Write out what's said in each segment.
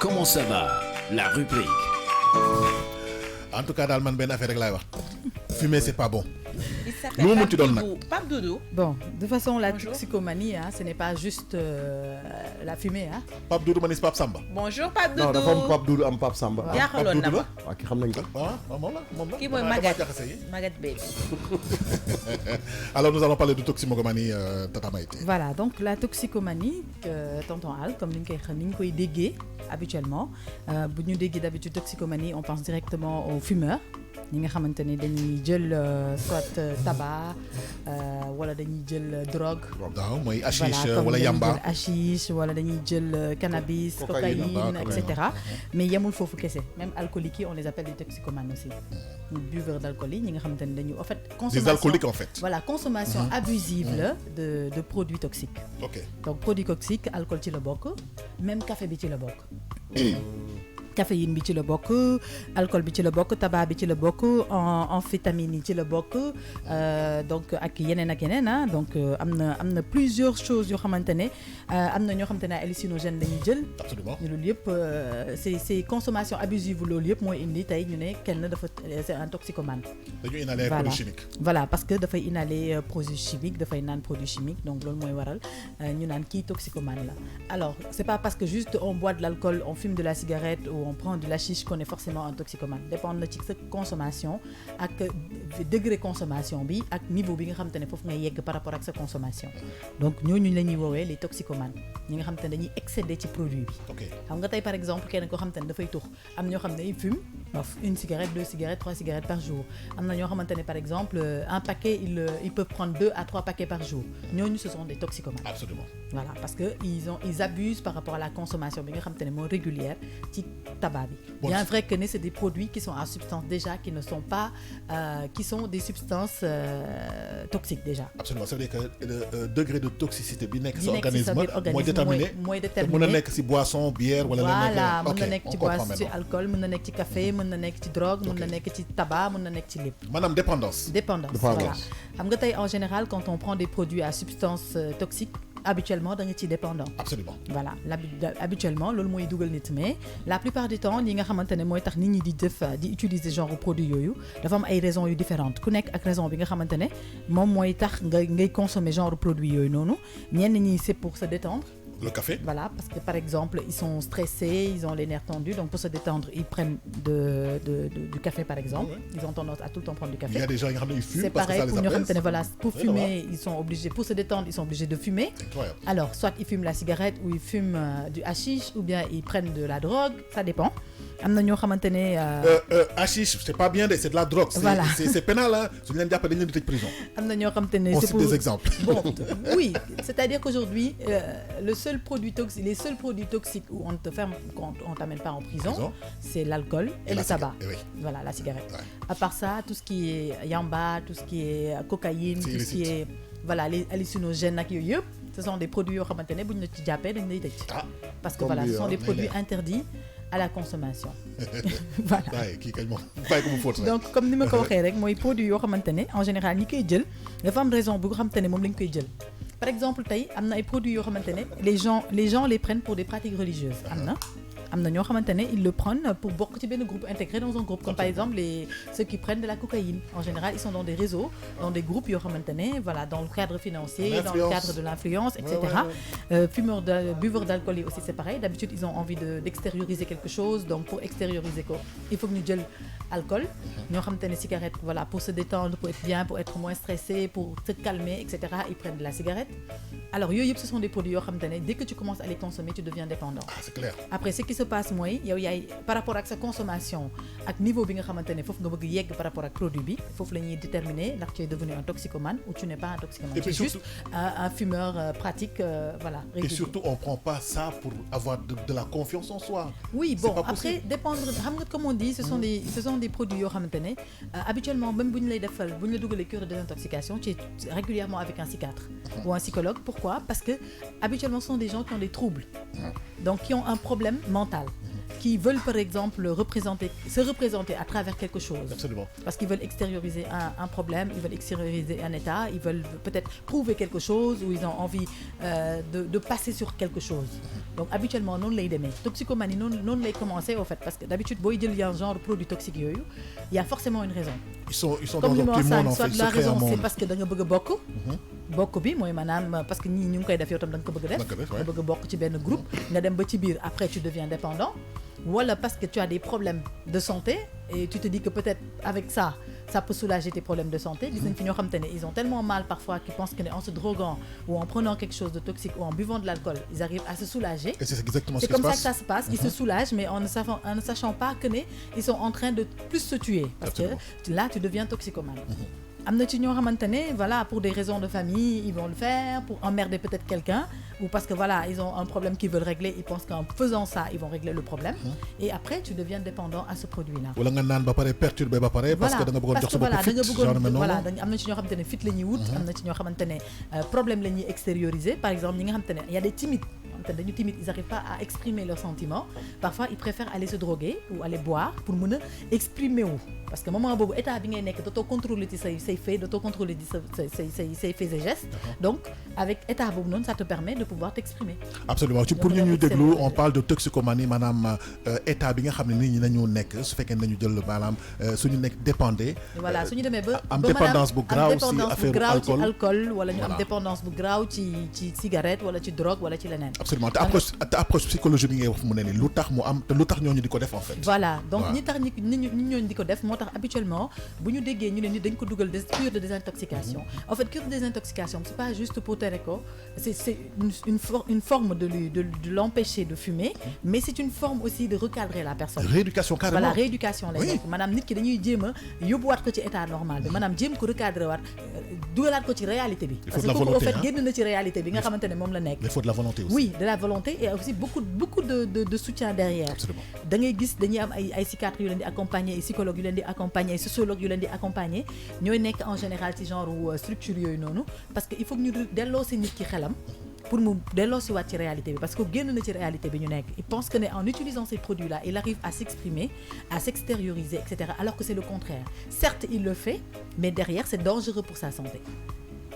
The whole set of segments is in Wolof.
comment ça va? La rubrique. En tout cas daal man benn affaire rek laay wax fumer c'est pas bon. Il s'appelle Pape Doudou. Bon, de toute façon, la toxicomanie, hein, ce n'est pas juste la fumée. Hein. Pape Doudou manis Pape Samba. Bonjour Pape Doudou. Non dafa am Pape Doudou am Pape Samba. jaaxaloon na ma. waaw ki xam nañ ko. moom la. Kii mooy Maguette Baby. Alors nous allons parler de toxicomanie Tata Maïté. Voilà, donc la toxicomanie, tonton Al, comme ni ñu koy déggee habituellement, bu ñu déggee d'habitude toxicomanie, on pense directement aux fumeurs. ñi nga xamante ni dañuy jël soit tabac wala dañuy jël drogue. waaw mooy hashish wala yamba hashish wala dañuy jël cannabis cocaïne et cetera. mais yemul foofu kese même alcooliques yi on les appelle des toxicomanes aussi. buveurs d'alcool yi ñi nga xamante ni dañu en fait. des alcooliques en fait. voilà consommation abusive de produits toxiques. ok donc produits toxiques alcool ci la bokk même café bi ci la bokk. caféine bi ci la bokk alcool bi ci la bokk tabac bi ci la bokk amphétamine yi ci la bokk donc ak yeneen ah donc am na plusieurs choses yoo xamante ne am na ñoo xamante ne hallucinogène dañuy jël. absolument loolu yëpp c'est consommation abusive loolu yëpp mooy indi tey ñu ne kenn dafa c'est un toxicomane. dañuy inhaler produit chimique. voilà parce que dafay inhaler produit chimique dafay naan produit chimique donc loolu mooy waral ñu naan kii toxicomane la. alors c'est pas parce que juste on boit de l'alcool on fume de la cigarette on prend de l'hashish qu'on est forcément un toxicomane dépend na ci sa consommation ak degré consommation bi ak niveau bi nga xamante ne foofu ngay yegg par rapport ak sa consommation donc ñooñu la ñuy woowee les toxicomanes ñi nga xamante ne dañuy excéder ci produit bi. xam nga tey par exemple kenn koo xamante ne dafay tux am ñoo xam ne ils fument une cigarette 2 cigarettes 3 cigarettes par jour am na ñoo xamante ne par exemple un paquet ils peuvent prendre 2 à 3 paquets par jour ñooñu ce sont des toxicomanes. absolument voilà parce que ils abusent par rapport à la consommation bi nga xamante ne moo régulière ci tabac. Bien vrai que c'est des produits qui sont à substance déjà qui ne sont pas qui sont des substances toxiques déjà. Absolument, ça veut dire que le degré de toxicité bi nekk sa organisme mooy déterminé mën na nekk ci boisson bière wala voilà mën na nekk ci boisson ci alcool mën na nekk ci café mën na nekk ci drogue mën na nekk ci tabac mën na nekk ci lépp. maanaam dépendance voilà xam nga tey en général quand on prend des produits à substance toxique habituellement da nga ciy dépendant. absolument voilà habituellement loolu mooy dugal nit mais la plupart du temps ñi nga xamante ne mooy tax nit ñi di utiliser genre produit yooyu dafa am ay raisons yu différentes ku nekk ak raison bi nga xamante ne moom mooy tax ngay consommer genre produit yooyu noonu ñenn ñi c'est pour se détendre. Le café. Voilà, parce que par exemple, ils sont stressés, ils ont les nerfs tendus, donc pour se détendre, ils prennent du café par exemple. Ouais. Ils ont tendance à tout le temps prendre du café. Il y a des gens qui fument c'est parce pareil, que ça les apaise. Voilà, pour fumer, ils sont obligés, pour se détendre, ils sont obligés de fumer. Incroyable. Alors, soit ils fument la cigarette ou ils fument du hashish ou bien ils prennent de la drogue, ça dépend. am na ñoo xamante ne. hashish c'est pas bien de c'est de la drogue. Voilà c'est pénal hein su ñu leen jàppee dañu leen di tëj prison. am na ñoo xamante ne c'est pour des exemples. bon oui c'est-à-dire qu'aujourd'hui les seuls produits toxiques où on te ferme quand on t'amène pas en prison c'est l'alcool et le tabac. Voilà la cigarette. À part ça tout ce qui est yamba tout ce qui est cocaïne tout ce qui est voilà les hallucinogènes ak yooyu yëpp ce sont des produits yoo xamante ne bu ñu la ci jàppee dañ lay tëj. parce que voilà ce sont des produits interdits à la consommation. Voilà. Donc comme ni ma ko waxee rek mooy produit yoo xamante ne en général ñi koy jël dafa am raison bu nga xamante ne moom lañ koy jël par exemple tey am na ay produits yoo xamante ne les gens les prennent pour des pratiques religieuses am na ñoo xamante ne ils le prennent pour bokk ci benn groupe intégré dans un groupe comme par exemple ceux qui prennent de la cocaïne en général ils sont dans des réseaux dans des groupes yoo xamante ne voilà dans le cadre financier dans le cadre de l'influence etc. Buveurs d'alcool yi aussi c'est pareil d'habitude ils ont envie d'extérioriser quelque chose donc pour extérioriser ko il faut que ñu jël alcool ñoo xamante ne cigarette voilà pour se détendre pour être bien pour être moins stressé pour se calmer etc. ils prennent de la cigarette alors yooyu yëpp ce sont des produits yoo xamante ne dès que tu commences à les consommer tu deviens dépendant. C'est clair. Après ce qui se passe mooy yow yaay par rapport ak sa consommation ak niveau bi nga xamante ne foofu nga bëgg yegg par rapport ak produit bi foofu la ñuy déterminer ndax tu es devenu un toxicomane ou tu n'es pas un toxicomane. Tu es juste un fumeur pratique voilà. Et surtout on prend pas ça pour avoir de la confiance en soi. Oui bon après dépendre xam nga comme on dit ce sont des produits yoo xamante ne habituellement même bu ñu lay defal bu ñu la dugalee cure de désintoxication tu es régulièrement avec un psychiatre ou un psychologue. Pourquoi? Parce que habituellement ce sont des gens qui ont des troubles donc qui ont un problème mental qui veulent par exemple se représenter à travers quelque chose. Absolument. Parce qu'ils veulent extérioriser un problème, ils veulent extérioriser un état, ils veulent peut-être prouver quelque chose ou ils ont envie de passer sur quelque chose. Donc habituellement non lay démé. Toxicomanie non lay commencer au fait parce que d'habitude boy jël un genre de produit toxique yoyu, il y a forcément une raison. Ils sont comme dans leur petit monde en fait, la raison c'est parce que da nga bëgg bokk. Bokk bi moy manam parce que ñi ñu ngi koy def yow tam da nga ko bëgg def. Nga bëgg bokk ci benn groupe, nga dem ba ci biir après tu deviens dépendant. Voilà parce que tu as des problèmes de santé et tu te dis que peut-être avec ça peut soulager tes problèmes de santé. Ils ont tellement mal parfois qu'ils pensent qu'en se droguant ou en prenant quelque chose de toxique ou en buvant de l'alcool, ils arrivent à se soulager. Et c'est exactement ce qui se passe. C'est comme ça que ça se passe. Ils se soulagent mais en ne sachant pas qu'ils sont en train de plus se tuer. Parce que là, tu deviens toxicomane. Voilà, pour des raisons de famille, ils vont le faire, pour emmerder peut-être quelqu'un, ou parce que voilà, ils ont un problème qu'ils veulent régler, ils pensent qu'en faisant ça, ils vont régler le problème. Et après, tu deviens dépendant à ce produit-là. Ou nga nan ba paré perturbé ba paré parce que da nga bëggon jox sa bop fit genre mais non. Voilà, amna ci ñoo xamantene fit lañuy wut, amna ci ñoo xamantene problème lañuy extérioriser. Par exemple, ñi nga xamantene il y a des timides. Ils n'arrivent pas à exprimer leurs sentiments. Parfois, ils préfèrent aller se droguer ou aller boire pour exprimer où. Parce que moment où état bi ngay nek doto contrôler ses faits, doto contrôler ses faits et gestes. Donc, avec état bobu non, ça te permet de pouvoir t'exprimer. Absolument. Pour ñu déglu, on parle de toxicomanie manam état bi nga xamné nit ñi nañu nek su fekké nañu jël manam suñu nek dépendé. Voilà, suñu démé ba am dépendance bu grave ci affaire alcool wala ñu am dépendance bu grave ci cigarette wala ci drogue wala ci leneen. Absolument. Approche psychologie bi ngay wax mu né ni lutax mu am te lutax ñoñu diko def en fait. Voilà. Donc ñi tax ñi ñoñu diko def motax habituellement bu ñu déggé ñu né ni dañ ko duggal des cure de désintoxication. En fait, cure de désintoxication, c'est pas juste pour Tereko, c'est une forme de l'empêcher de fumer, mais c'est une forme aussi de recadrer la personne. Rééducation carrément. Voilà, rééducation lay nekk. Madame nit ki dañuy jéem yóbbuwaat ko ci état normal bi. Madame jéem ko recadrer waat dugalaat ko ci réalité bi. Parce que kooku au fait génn na ci réalité bi nga xamante ne moom la nekk. Il faut de la volonté aussi. Oui, de la volonté et aussi beaucoup de soutien derrière. Absolument. Da ngay gis dañuy am ay psychiatres yu leen di accompagner, ay psychologues yu leen di accompagner, ay sociologues yu leen di accompagner. Ñooy nekk en général ci genre structure yooyu noonu parce que il faut que ñu delloo si nit ki xelam pour mu delloo si waat ci réalité bi parce que génn na ci réalité bi ñu nekk. Il pense que en utilisant ces produits là il arrive à s'exprimer, à s'extérioriser, etc. alors que c'est le contraire. Certes il le fait mais derrière c'est dangereux pour sa santé.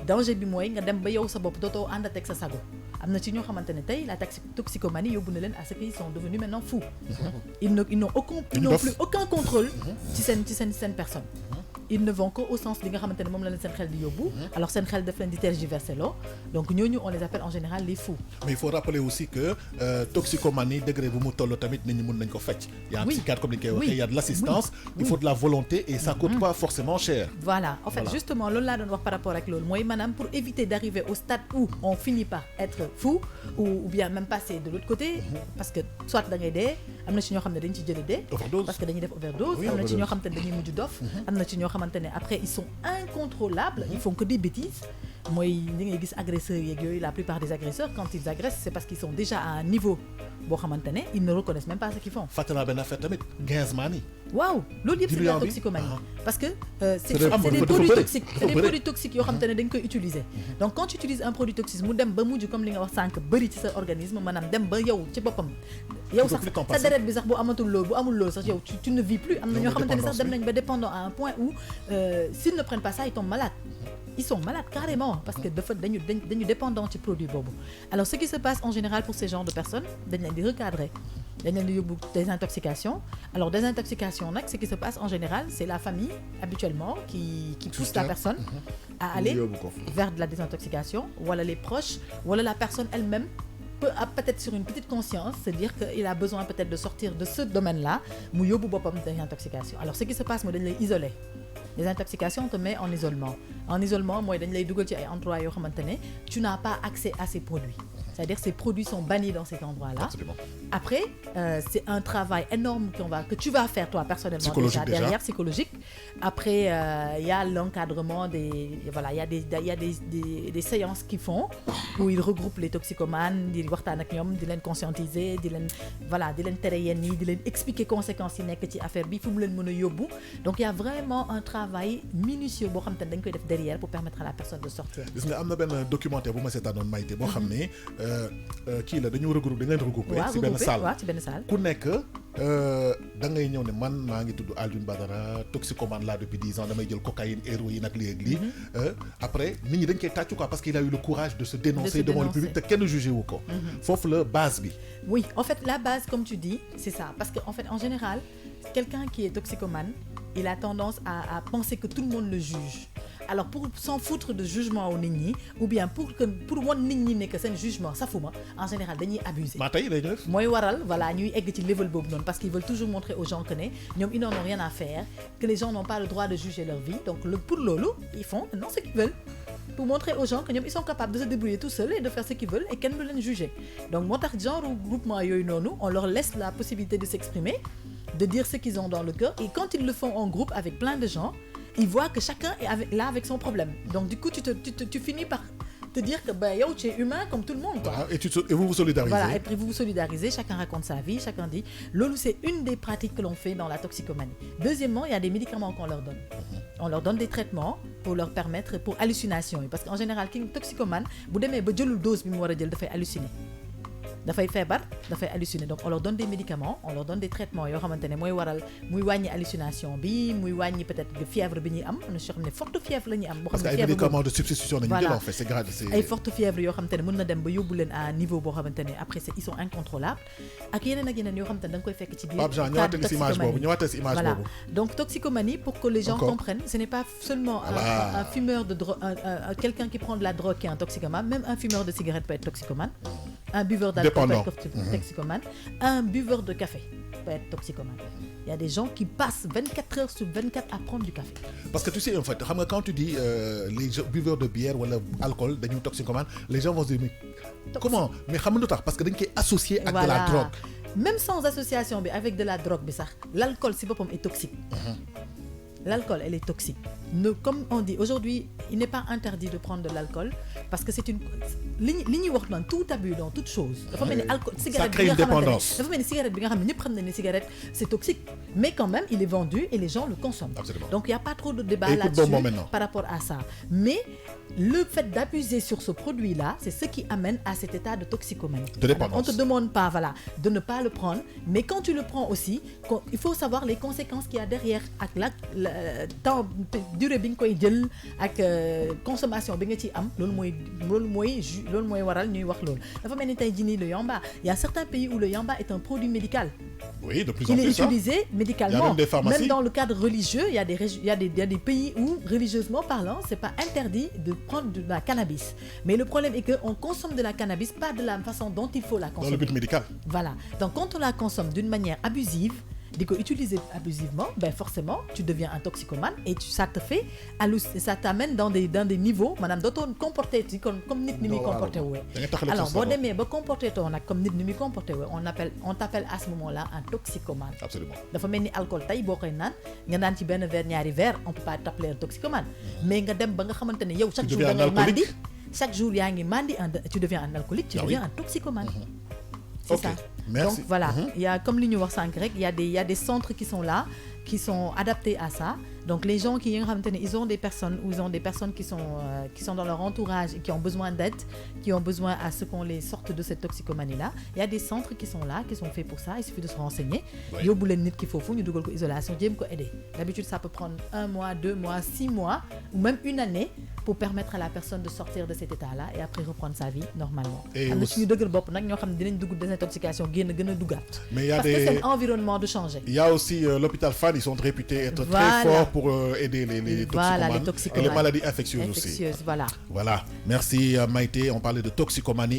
Danger bi mooy nga dem ba yow sa bopp dootoo ànd ak sa sago. Am na ci ñoo xamante ne tey la toxicomanie yóbbu na leen à ce qu'ils sont devenus maintenant fous. Ils n'ont plus aucun contrôle ci seen personne. Ils ne vont qu'au sens bi nga xamante ne moom la leen seen xel di yóbbu. Alors seen xel daf leen di tergiverser loo. Donc ñooñu on les appelle en général les fous. Mais il faut rappeler aussi que toxicomanie degré bu mu toll tamit nit ñi mën nañ ko fecc. Il y a un psychiatre comme ni koy waxee, il y a de l'assistance, il faut de la volonté et ça coûte pas forcément cher. Voilà, en fait justement loolu laa doon wax par rapport ak loolu mooy maanaam pour éviter d'arriver au stade où on finit par être fou ou bien même passer de l'autre côté parce que soit da ngay dee am na ci ñoo xam ne dañ ci jële dee parce que dañuy def overdose am na ci ñoo xam ne dañuy mujj dof am na ci ñoo xamante ne après ils sont incontrôlables ils font que des bêtises mooy li ngay gis agresseurs yeeg yooyu la plupart des agresseurs quand ils agressent c'est parce qu'ils sont déjà à un niveau boo xamante ne ils ne reconnaissent même pas ce qu'ils font. fàttali naa benn affaire tamit gainsman yi. waaw loolu yëpp c'est de la toxicomanie parce que c'est des produits toxiques c'est des produits toxiques yoo xamante ne dañ koy utiliser donc quand tu utilises un produit toxique mu dem ba mujj comme li nga wax sànq bëri ci sa organisme maanaam dem ba yow ci boppam yow sax sa deret bi sax bu amatul loolu bu amul loolu sax yow tu ne vis plus am na ñoo xamante ne sax dem nañ ba dépendant à un point où s'ils ne prennent pas ça ils tombent malades. Ils sont malades carrément parce que dañu dépendants ci produit boobu. Alors ce qui se passe en général pour ces genres de personnes dañ leen di recadrer dañ leen di yóbbu désintoxication. Alors désintoxication nag ce qui se passe en général c'est la famille habituellement qui pousse la personne à aller vers de la désintoxication wala les proches wala la personne elle-même peut-être sur une petite conscience se dire qu'il a besoin peut-être de sortir de ce domaine-là mu yóbbu boppam désintoxication. Alors ce qui se passe mooy dañ lay isoler. Désintoxication te met en isolement. En isolement, moi, dañ lay dugal ci ay endroits yoo xamante ne tu n'as pas accès à ces produits. C'est-à-dire ces produits sont bannis dans cet endroit-là. Absolument. Après, c'est un travail énorme que tu vas faire toi personnellement derrière psychologique. Après, il y a l'encadrement il y a des séances qu'ils font où ils regroupent les toxicomanes, di waxtaan ak ñoom, di leen conscientiser, di leen tere yenn yi, di leen expliquer conséquences yi nekk ci affaire bi fu mu leen mën a yóbbu. Donc il y a vraiment un travail minutieux boo xam te ne dañ koy def derrière pour permettre à la personne de sortir. Gis nga am na benn documentaire bu ma seetaanoon Maïté boo xam ne kii la dañu leen regroupé ci benn salle ci benn salle ku nekk da ngay ñëw ne man maa ngi tudd Alioune Badara toxicomane là depuis 10 ans damay jël cocaïne héroïne ak lii ak lii après nit ñi dañ koy tàccu quoi parce qu'il a eu le courage de se dénoncer devant le public te kenn jugé wu ko foofu la base bi. Oui, en fait la base comme tu dis c'est ça parce que en fait en général quelqu'un qui est toxicomane il a tendance à penser que tout le monde le juge. Alors pour s'en foutre de jugement au nit ñi ou bien pour wan nit ñi ne que seen jugement safuma en général dañuy abuser. maa tey lay def. mooy waral voilà ñuy egg ci level boobu noonu parce qu'ils veulent toujours montrer aux gens que ne ñoom ils n'en ont rien à faire que les gens n'ont pas le droit de juger leur vie donc pour loolu ils font non ce qu'ils veulent pour montrer aux gens que ñoom ils sont capables de se débrouiller tout seuls et de faire ce qu'ils veulent et kenn du leen juger donc moo tax genre groupement yooyu noonu on leur laisse la possibilité de s'exprimer de dire ce qu'ils ont dans le cœur et quand ils le font en groupe avec plein de gens ils voient que chacun est là avec son problème donc du coup tu finis par te dire que bah yow tu es humain comme tout le monde quoi. Voilà, et vous vous solidarisez. Voilà, et puis vous vous solidarisez, chacun raconte sa vie, chacun dit. Lolo, c'est une des pratiques que l'on fait dans la toxicomanie. Deuxièmement, il y a des médicaments qu'on leur donne. On leur donne des traitements pour leur permettre pour hallucination parce qu'en général ki toxicomane bu demee ba jëlul dose bi mu war a jël dafay halluciner. dafay feebar dafay halluciner donc on leur donne des médicaments on leur donne des traitements yoo xamante ne mooy waral muy wàññi hallucination bi muy wàññi peut-être fièvre bi ñuy am am na si yoo xam ne forte fièvre la ñuy am. boo xam ne parce que ay médicaments de substitution la ñu jël en fait c'est grave. ay forte fièvre yoo xamante ne mën na dem ba yóbbu leen à niveau boo xamante ne après ils sont incontrôlables ak yeneen yoo xamante ne da nga koy fekk ci biir. Pape Jean ñëwaatal si image boobu ñëwaatal si image boobu. donc toxicomanie pour que les gens comprennent ce n'est pas seulement un fumeur de drogue quelqu'un qui prend de la drogue qui est un toxicomane même un fumeur de cigarette peut être toxicomane un buveur d'alcool peut être toxicomane, un buveur de café peut être toxicomane. Il y a des gens qui passent 24 heures sur 24 à prendre du café. Parce que tu sais en fait, quand tu dis les buveurs de bière ou l'alcool, des toxicomanes, les gens vont se dire mais comment? Mais parce que dañ koy associé avec de la drogue. Même sans association bi avec de la drogue bi sax, l'alcool si boppam est toxique. L'alcool, elle est toxique. Comme on dit, aujourd'hui, il n'est pas interdit de prendre de l'alcool parce que c'est une... tout abus dans toute chose. Ça crée une dépendance. Cigarette, c'est toxique. Mais quand même, il est vendu et les gens le consomment. Absolument. Donc, il n'y a pas trop de débat là-dessus par rapport à ça. Mais le fait d'abuser sur ce produit-là, c'est ce qui amène à cet état de toxicomanie. De dépendance. On ne te demande pas de ne pas le prendre. Mais quand tu le prends aussi, il faut savoir les conséquences qu'il y a derrière avec temps durée bi nga koy jël ak consommation bi nga ci am loolu mooy waral ñuy wax loolu dafa mel ni tey jii nii le yamba il y a certains pays où le yamba est un produit médical. Oui, de plus en plus. Il est utilisé médicalement. Il y a même des pharmacies. Même dans le cadre religieux, il y a des pays où religieusement parlant, c'est pas interdit de prendre de la cannabis. Mais le problème est que on consomme de la cannabis pas de la façon dont il faut la consommer. Dans le but médical. Voilà. Donc quand on la consomme d'une manière abusive, utiliser abusivement, ben forcément, tu deviens un toxicomane et ça t'amène dans des niveaux, madame, d'autres comporter comme nit ni mi comporter ouais. Alors, bon demee ba comporter ton comme nit ni mi comporter ouais, on t'appelle à ce moment-là un toxicomane. Absolument. Dafa melni alcool tay bokay nan, nga nan ci ben verre ñaari verre, on peut pas t'appeler un toxicomane. Mais nga dem ba nga xamantene yow chaque jour da ngay mandi, chaque jour yaa ngi mandi, tu deviens un alcoolique, tu deviens un toxicomane. C'est ça. Merci. Donc voilà, il y a comme li ñu wax sank rek, il y a des centres qui sont là, qui sont adaptés à ça. Donc les gens qui ils ont des personnes qui sont dans leur entourage et qui ont besoin d'aide, qui ont besoin à ce qu'on les sorte de cette toxicomanie là. Il y a des centres qui sont là, qui sont faits pour ça, il suffit de se renseigner. Yóbbu leen nit ki fofu ñu duggal ko isolation, jéem ko aider. D'habitude ça peut prendre 1 mois, 2 mois, 6 mois ou même une année pour permettre à la personne de sortir de cet état-là et après reprendre sa vie normalement. Am na suñu dëgër bopp nak ñoo xam ne dinañ dugg désintoxication génn gën a duggaat. Mais il y a parce que c'est l'environnement de changer. Il y a aussi l'hôpital Fann, ils sont réputés être très forts pour aider les toxicomanes, les maladies infectieuses aussi. Voilà. Voilà. Merci Maïté, on parlait de toxicomanie.